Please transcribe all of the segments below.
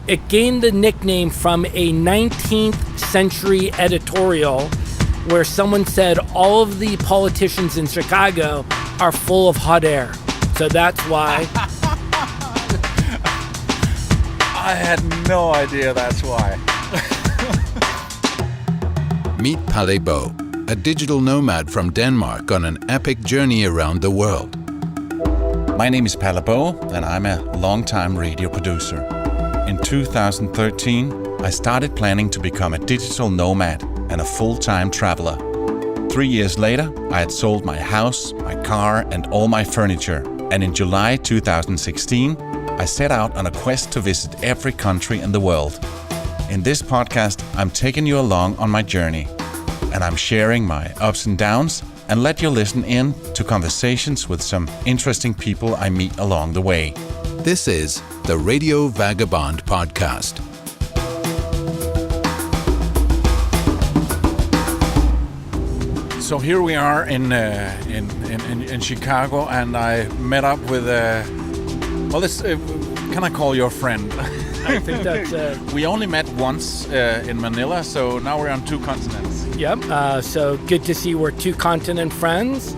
It gained the nickname from a 19th century editorial where someone said all of the politicians in Chicago are full of hot air. So that's why. I had no idea that's why. Meet Palle Bo, a digital nomad from Denmark on an epic journey around the world. My name is Palle Bo, and I'm a long-time radio producer. In 2013, I started planning to become a digital nomad and a full-time traveler. 3 years later, I had sold my house, my car, and all my furniture. And in July 2016, I set out on a quest to visit every country in the world. In this podcast, I'm taking you along on my journey, and I'm sharing my ups and downs and let you listen in to conversations with some interesting people I meet along the way. This is the Radio Vagabond Podcast. So here we are in Chicago, and I met up with can I call your friend? I think that's... We only met once in Manila, so now we're on two continents. Yep, so good to see we're two continent friends.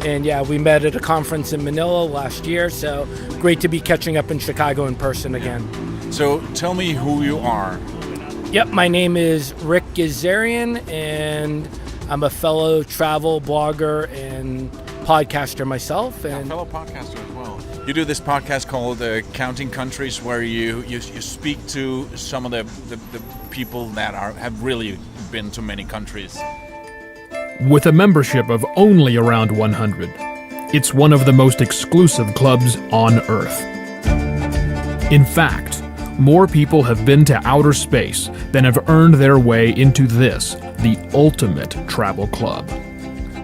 And yeah, we met at a conference in Manila last year, so great to be catching up in Chicago in person again. So tell me who you are. Yep, my name is Ric Gazarian, and I'm a fellow travel blogger and podcaster myself. And a fellow podcaster as well. You do this podcast called Counting Countries, where you speak to some of the people that have really been to many countries. With a membership of only around 100, it's one of the most exclusive clubs on Earth. In fact, more people have been to outer space than have earned their way into this, the ultimate travel club.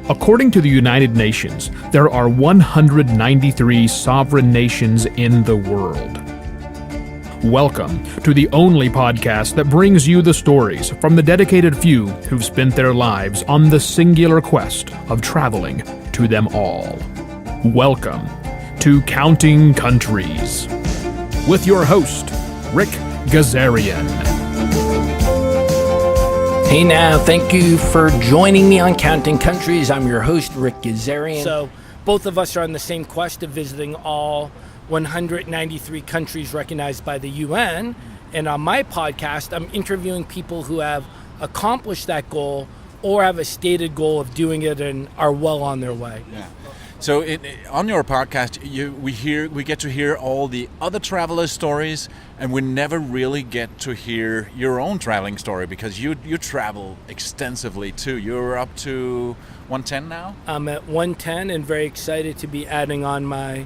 According to the United Nations, there are 193 sovereign nations in the world. Welcome to the only podcast that brings you the stories from the dedicated few who've spent their lives on the singular quest of traveling to them all. Welcome to Counting Countries with your host, Ric Gazarian. Hey now, thank you for joining me on Counting Countries. I'm your host, Ric Gazarian. So both of us are on the same quest of visiting all 193 countries recognized by the UN. And on my podcast, I'm interviewing people who have accomplished that goal or have a stated goal of doing it and are well on their way. Yeah. So on your podcast, we get to hear all the other travelers' stories, and we never really get to hear your own traveling story because you travel extensively too. You're up to 110 now? I'm at 110 and very excited to be adding on my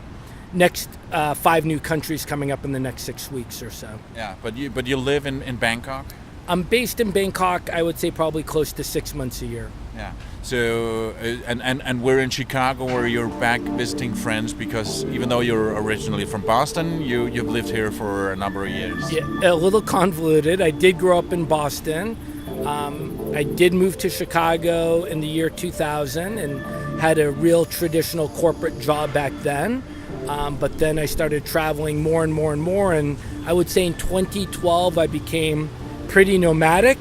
next 5 new countries coming up in the next 6 weeks or so. Yeah, but you live in Bangkok? I'm based in Bangkok, I would say probably close to 6 months a year. Yeah. So, and we're in Chicago where you're back visiting friends because even though you're originally from Boston, you've lived here for a number of years. Yeah, a little convoluted. I did grow up in Boston. I did move to Chicago in the year 2000 and had a real traditional corporate job back then. But then I started traveling more and more and more. And I would say in 2012, I became pretty nomadic,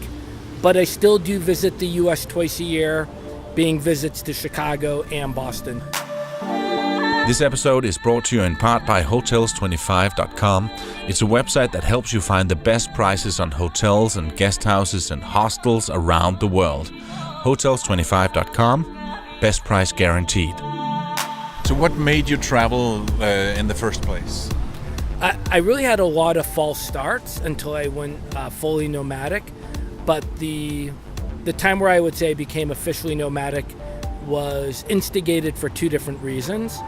but I still do visit the U.S. twice a year, being visits to Chicago and Boston. This episode is brought to you in part by Hotels25.com. It's a website that helps you find the best prices on hotels and guest houses and hostels around the world. Hotels25.com, best price guaranteed. So what made you travel in the first place? I really had a lot of false starts until I went fully nomadic. But the time where I would say I became officially nomadic was instigated for 2 different reasons.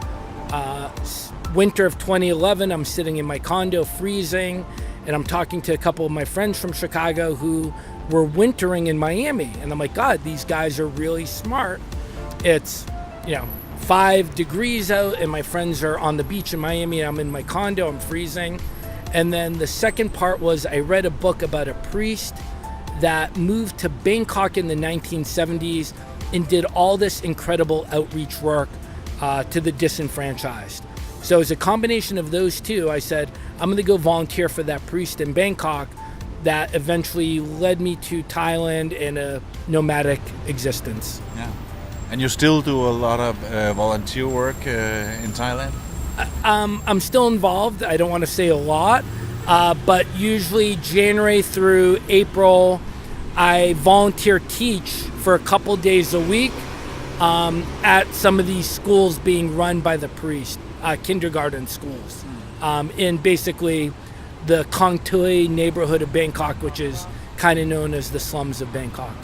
Winter of 2011, I'm sitting in my condo freezing, and I'm talking to a couple of my friends from Chicago who were wintering in Miami. And I'm like, God, these guys are really smart. It's, 5 degrees out, and my friends are on the beach in Miami, and I'm in my condo, I'm freezing. And then the second part was I read a book about a priest that moved to Bangkok in the 1970s and did all this incredible outreach work to the disenfranchised. So as a combination of those two, I said, I'm going to go volunteer for that priest in Bangkok. That eventually led me to Thailand and a nomadic existence. Yeah. And you still do a lot of volunteer work in Thailand? I'm still involved. I don't want to say a lot, but usually January through April, I volunteer teach for a couple days a week at some of these schools being run by the priest, kindergarten schools, in basically the Kong Tui neighborhood of Bangkok, which is kind of known as the slums of Bangkok.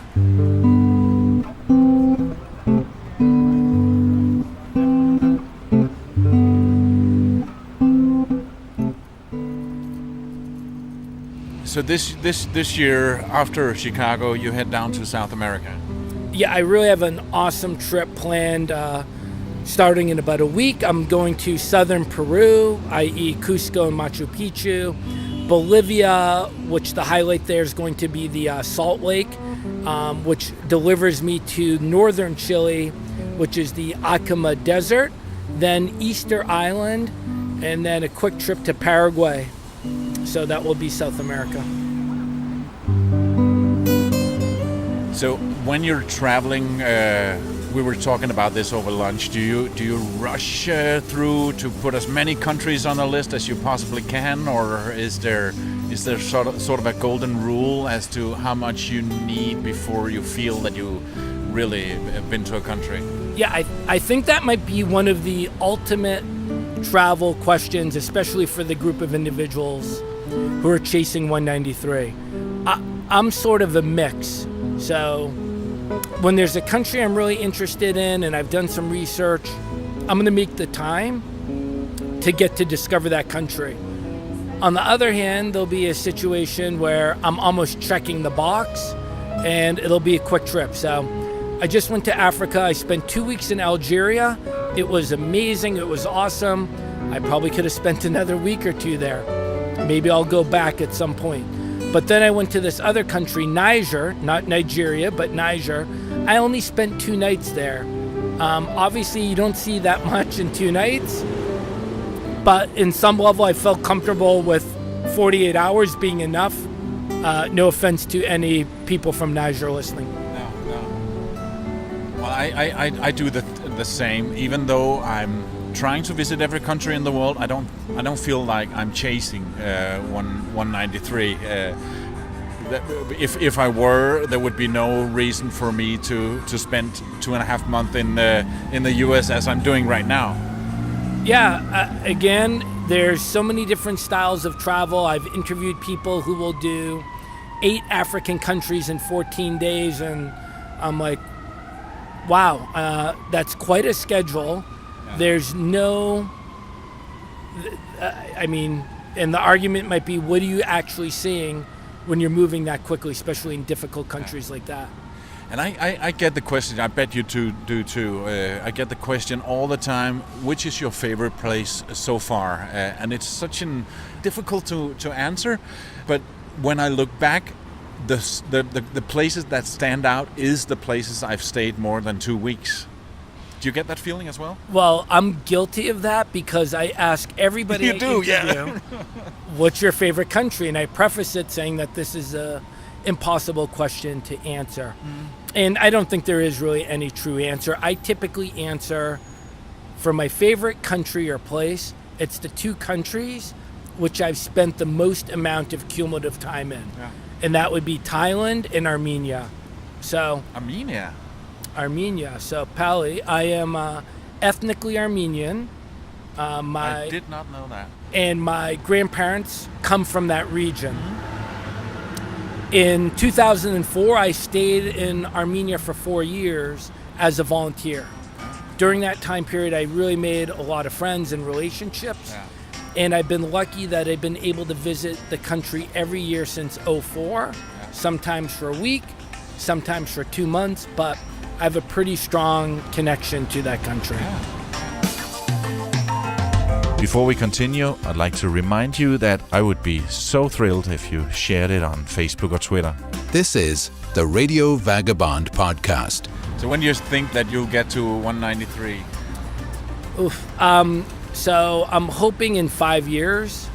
So this year, after Chicago, you head down to South America. Yeah, I really have an awesome trip planned starting in about a week. I'm going to southern Peru, i.e. Cusco and Machu Picchu, Bolivia, which the highlight there is going to be the Salt Lake, which delivers me to northern Chile, which is the Atacama Desert, then Easter Island, and then a quick trip to Paraguay. So that will be South America. So when you're traveling, we were talking about this over lunch. Do you rush through to put as many countries on the list as you possibly can, or is there sort of a golden rule as to how much you need before you feel that you really have been to a country? Yeah, I think that might be one of the ultimate travel questions, especially for the group of individuals who are chasing 193. I'm sort of a mix. So when there's a country I'm really interested in and I've done some research, I'm going to make the time to get to discover that country. On the other hand, there'll be a situation where I'm almost checking the box and it'll be a quick trip. So I just went to Africa. I spent 2 weeks in Algeria. It was amazing. It was awesome. I probably could have spent another week or two there. Maybe I'll go back at some point. But then I went to this other country, Niger, not Nigeria, but Niger. I only spent 2 nights there. Obviously, you don't see that much in 2 nights, but in some level, I felt comfortable with 48 hours being enough. No offense to any people from Niger listening. No. Well, I do the same. Even though I'm trying to visit every country in the world, I don't feel like I'm chasing 193. If I were, there would be no reason for me to spend 2.5 months in the US as I'm doing right now. Yeah, again, there's so many different styles of travel. I've interviewed people who will do 8 African countries in 14 days, and I'm like, wow, that's quite a schedule. There's no, and the argument might be, what are you actually seeing when you're moving that quickly, especially in difficult countries like that? And I get the question, I bet you do too. I get the question all the time, which is your favorite place so far? And it's such difficult to answer. But when I look back, the places that stand out is the places I've stayed more than 2 weeks. Do you get that feeling as well? Well, I'm guilty of that because I ask everybody you do, yeah. What's your favorite country? And I preface it saying that this is a impossible question to answer. And I don't think there is really any true answer. I typically answer for my favorite country or place. It's the 2 countries which I've spent the most amount of cumulative time in. Yeah. And that would be Thailand and Armenia. So Armenia. So, Pali, I am ethnically Armenian. I did not know that. And my grandparents come from that region. In 2004, I stayed in Armenia for 4 years as a volunteer. During that time period, I really made a lot of friends and relationships. Yeah. And I've been lucky that I've been able to visit the country every year since 2004, sometimes for a week, sometimes for 2 months, but I have a pretty strong connection to that country. Before we continue, I'd like to remind you that I would be so thrilled if you shared it on Facebook or Twitter. This is the Radio Vagabond podcast. So when do you think that you'll get to 193? So I'm hoping in 5 years,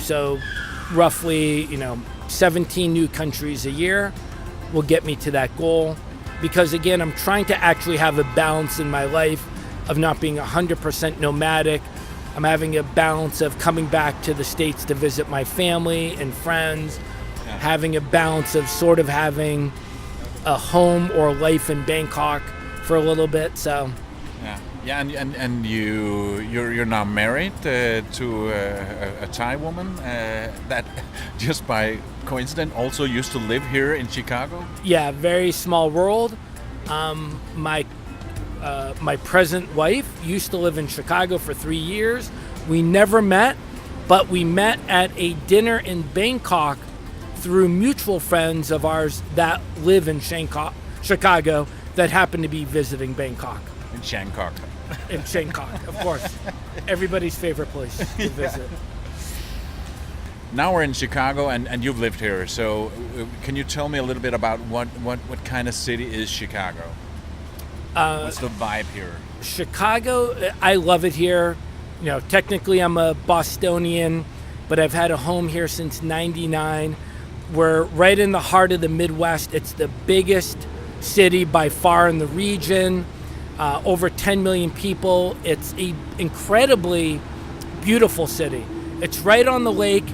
so roughly, 17 new countries a year will get me to that goal. Because again, I'm trying to actually have a balance in my life of not being 100% nomadic. I'm having a balance of coming back to the States to visit my family and friends, having a balance of sort of having a home or life in Bangkok for a little bit. So and you're now married to a Thai woman that just by coincidence also used to live here in Chicago. Yeah, very small world. My present wife used to live in Chicago for 3 years. We never met, but we met at a dinner in Bangkok through mutual friends of ours that live in Chicago that happen to be visiting Bangkok. In Bangkok. In Bangkok, of course. Everybody's favorite place to visit. Now we're in Chicago, and you've lived here. So can you tell me a little bit about what kind of city is Chicago? What's the vibe here? Chicago, I love it here. Technically I'm a Bostonian, but I've had a home here since '99. We're right in the heart of the Midwest. It's the biggest city by far in the region. Over 10 million people. It's an incredibly beautiful city. It's right on the lake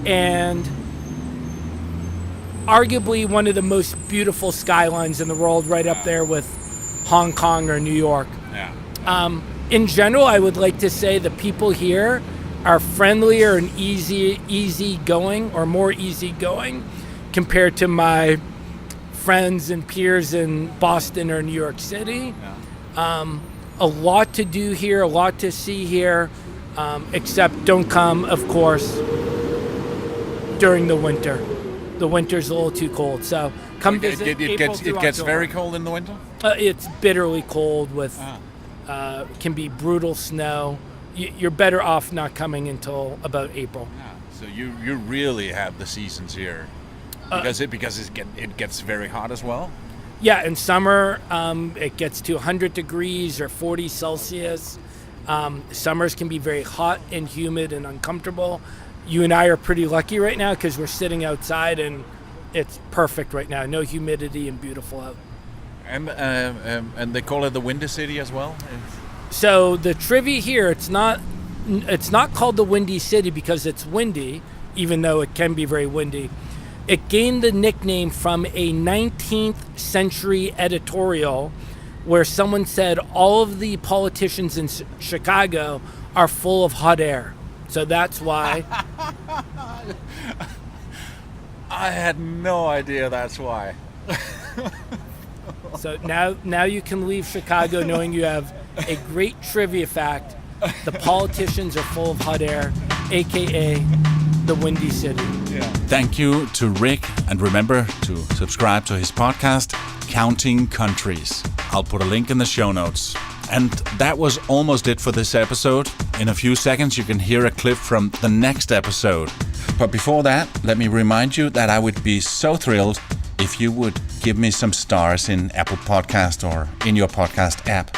and arguably one of the most beautiful skylines in the world, right up there with Hong Kong or New York. Yeah. In general, I would like to say the people here are friendlier and easygoing or more easygoing compared to my friends and peers in Boston or New York City. Yeah. A lot to do here, a lot to see here, except don't come, of course, during the winter. The winter's a little too cold, so come visit. It gets very cold in the winter? It's bitterly cold with, can be brutal snow. You're better off not coming until about April. So you really have the seasons here, because it gets very hot as well. Yeah, in summer it gets to 100 degrees or 40 Celsius. Summers can be very hot and humid and uncomfortable. You and I are pretty lucky right now because we're sitting outside and it's perfect right now. No humidity and beautiful out. And they call it the Windy City as well. So the trivia here, it's not called the Windy City because it's windy, even though it can be very windy. It gained the nickname from a 19th century editorial where someone said all of the politicians in Chicago are full of hot air. So that's why. I had no idea that's why. So now you can leave Chicago knowing you have a great trivia fact. The politicians are full of hot air, aka the Windy City. Yeah. Thank you to Ric, and remember to subscribe to his podcast, Counting Countries. I'll put a link in the show notes. And that was almost it for this episode. In a few seconds you can hear a clip from the next episode. But before that, let me remind you that I would be so thrilled if you would give me some stars in Apple Podcast or in your podcast app.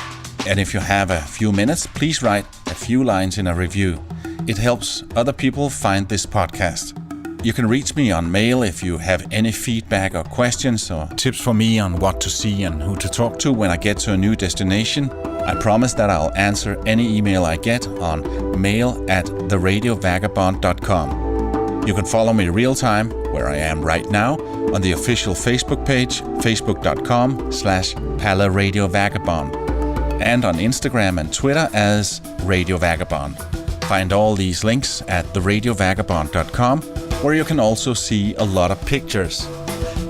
And if you have a few minutes, please write a few lines in a review. It helps other people find this podcast. You can reach me on mail if you have any feedback or questions or tips for me on what to see and who to talk to when I get to a new destination. I promise that I'll answer any email I get on mail@theradiovagabond.com. You can follow me real time, where I am right now, on the official Facebook page, facebook.com/PalaRadioVagabond, and on Instagram and Twitter as Radio Vagabond. Find all these links at theradiovagabond.com, where you can also see a lot of pictures.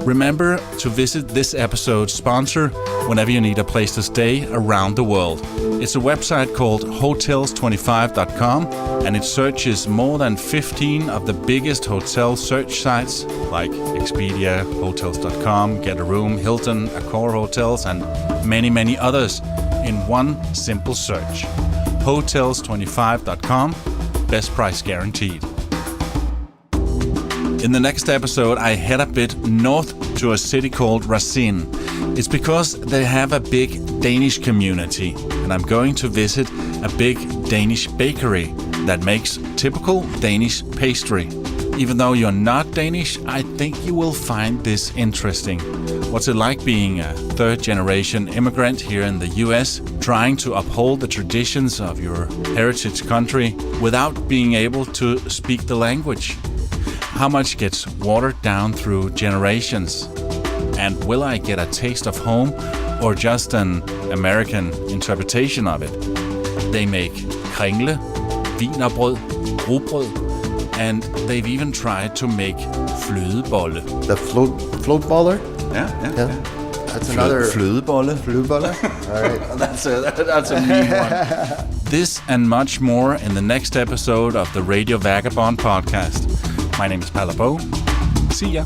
Remember to visit this episode's sponsor whenever you need a place to stay around the world. It's a website called hotels25.com, and it searches more than 15 of the biggest hotel search sites like Expedia, Hotels.com, Get a Room, Hilton, Accor Hotels, and many, many others in one simple search. Hotels25.com, best price guaranteed. In the next episode, I head a bit north to a city called Racine. It's because they have a big Danish community, and I'm going to visit a big Danish bakery that makes typical Danish pastry. Even though you're not Danish, I think you will find this interesting. What's it like being a third-generation immigrant here in the US, trying to uphold the traditions of your heritage country without being able to speak the language? How much gets watered down through generations? And will I get a taste of home or just an American interpretation of it? They make kringle, wienerbrød, rugbrød, and they've even tried to make flødebolle. The floatballer? Yeah. That's another... Flødebolle. Flødebolle? All right. That's a neat one. This and much more in the next episode of the Radio Vagabond podcast. My name is Palle Bo. See ya.